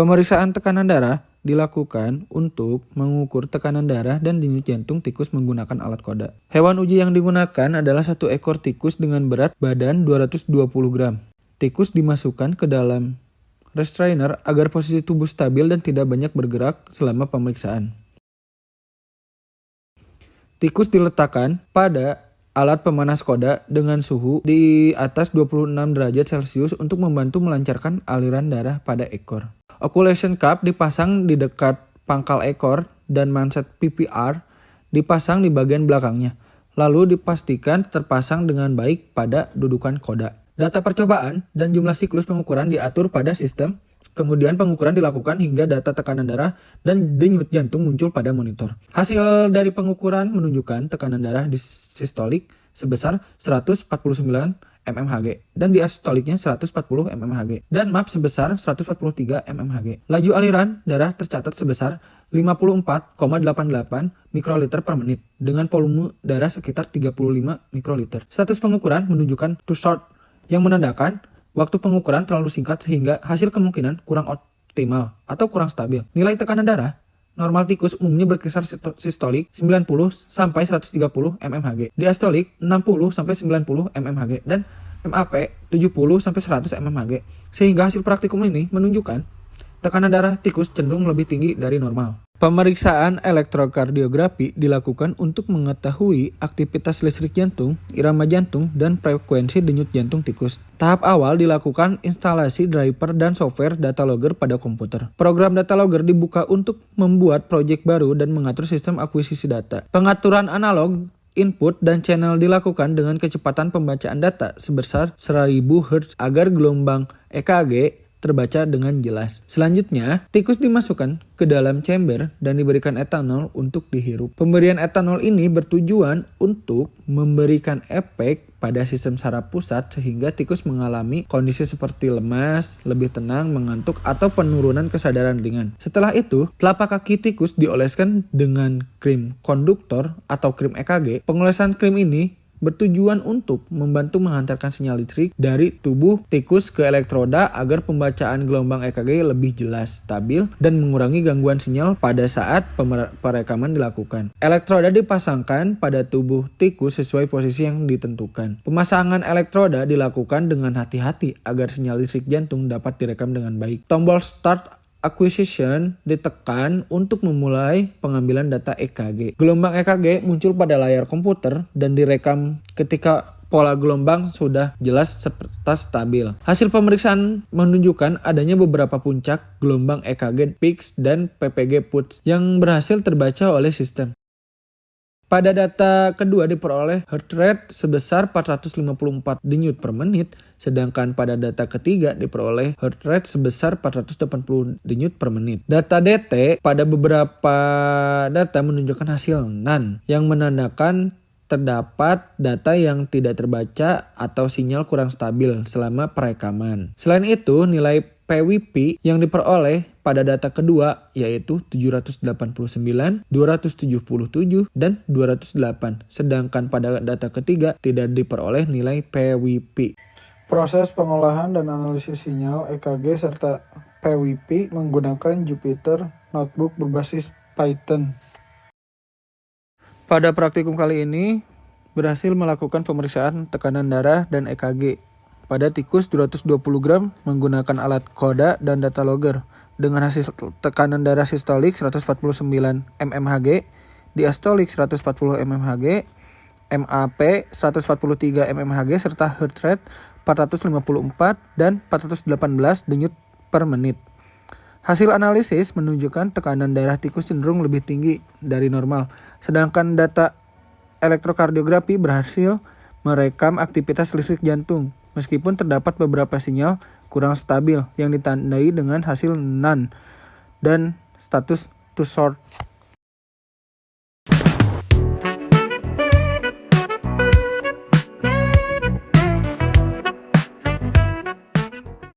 Pemeriksaan tekanan darah dilakukan untuk mengukur tekanan darah dan denyut jantung tikus menggunakan alat Koda. Hewan uji yang digunakan adalah satu ekor tikus dengan berat badan 220 gram. Tikus dimasukkan ke dalam restrainer agar posisi tubuh stabil dan tidak banyak bergerak selama pemeriksaan. Tikus diletakkan pada alat pemanas Koda dengan suhu di atas 26 derajat Celcius untuk membantu melancarkan aliran darah pada ekor. Oculation cup dipasang di dekat pangkal ekor dan manset PPR dipasang di bagian belakangnya, lalu dipastikan terpasang dengan baik pada dudukan Koda. Data percobaan dan jumlah siklus pengukuran diatur pada sistem, kemudian pengukuran dilakukan hingga data tekanan darah dan denyut jantung muncul pada monitor. Hasil dari pengukuran menunjukkan tekanan darah di sistolik sebesar 149 mmHg dan diastoliknya 140 mmHg dan MAP sebesar 143 mmHg. Laju aliran darah tercatat sebesar 54,88 mikroliter per menit dengan volume darah sekitar 35 mikroliter. Status pengukuran menunjukkan too short yang menandakan waktu pengukuran terlalu singkat sehingga hasil kemungkinan kurang optimal atau kurang stabil. Nilai tekanan darah normal tikus umumnya berkisar sistolik 90 sampai 130 mmHg, diastolik 60 sampai 90 mmHg dan MAP 70 sampai 100 mmHg. Sehingga hasil praktikum ini menunjukkan tekanan darah tikus cenderung lebih tinggi dari normal. Pemeriksaan elektrokardiografi dilakukan untuk mengetahui aktivitas listrik jantung, irama jantung, dan frekuensi denyut jantung tikus. Tahap awal dilakukan instalasi driver dan software data logger pada komputer. Program data logger dibuka untuk membuat proyek baru dan mengatur sistem akuisisi data. Pengaturan analog input dan channel dilakukan dengan kecepatan pembacaan data sebesar 1000 Hz agar gelombang EKG terbaca dengan jelas. Selanjutnya, tikus dimasukkan ke dalam chamber dan diberikan etanol untuk dihirup. Pemberian etanol ini bertujuan untuk memberikan efek pada sistem saraf pusat sehingga tikus mengalami kondisi seperti lemas, lebih tenang, mengantuk, atau penurunan kesadaran ringan. Setelah itu, telapak kaki tikus dioleskan dengan krim konduktor atau krim EKG. Pengolesan krim ini bertujuan untuk membantu menghantarkan sinyal listrik dari tubuh tikus ke elektroda agar pembacaan gelombang EKG lebih jelas, stabil, dan mengurangi gangguan sinyal pada saat perekaman dilakukan. Elektroda dipasangkan pada tubuh tikus sesuai posisi yang ditentukan. Pemasangan elektroda dilakukan dengan hati-hati agar sinyal listrik jantung dapat direkam dengan baik. Tombol Start Acquisition ditekan untuk memulai pengambilan data EKG. Gelombang EKG muncul pada layar komputer dan direkam ketika pola gelombang sudah jelas serta stabil. Hasil pemeriksaan menunjukkan adanya beberapa puncak gelombang EKG peaks dan PPG puts yang berhasil terbaca oleh sistem. Pada data kedua diperoleh heart rate sebesar 454 denyut per menit, sedangkan pada data ketiga diperoleh heart rate sebesar 480 denyut per menit. Data DT pada beberapa data menunjukkan hasil NaN yang menandakan terdapat data yang tidak terbaca atau sinyal kurang stabil selama perekaman. Selain itu, nilai PWP yang diperoleh pada data kedua yaitu 789, 277, dan 208. Sedangkan pada data ketiga tidak diperoleh nilai PWP. Proses pengolahan dan analisis sinyal EKG serta PWP menggunakan Jupyter Notebook berbasis Python. Pada praktikum kali ini berhasil melakukan pemeriksaan tekanan darah dan EKG pada tikus 220 gram menggunakan alat Koda dan data logger dengan hasil tekanan darah sistolik 149 mmHg, diastolik 140 mmHg, MAP 143 mmHg serta heart rate 454 dan 418 denyut per menit. Hasil analisis menunjukkan tekanan darah tikus cenderung lebih tinggi dari normal, sedangkan data elektrokardiografi berhasil merekam aktivitas listrik jantung. Meskipun terdapat beberapa sinyal kurang stabil yang ditandai dengan hasil NaN dan status too short.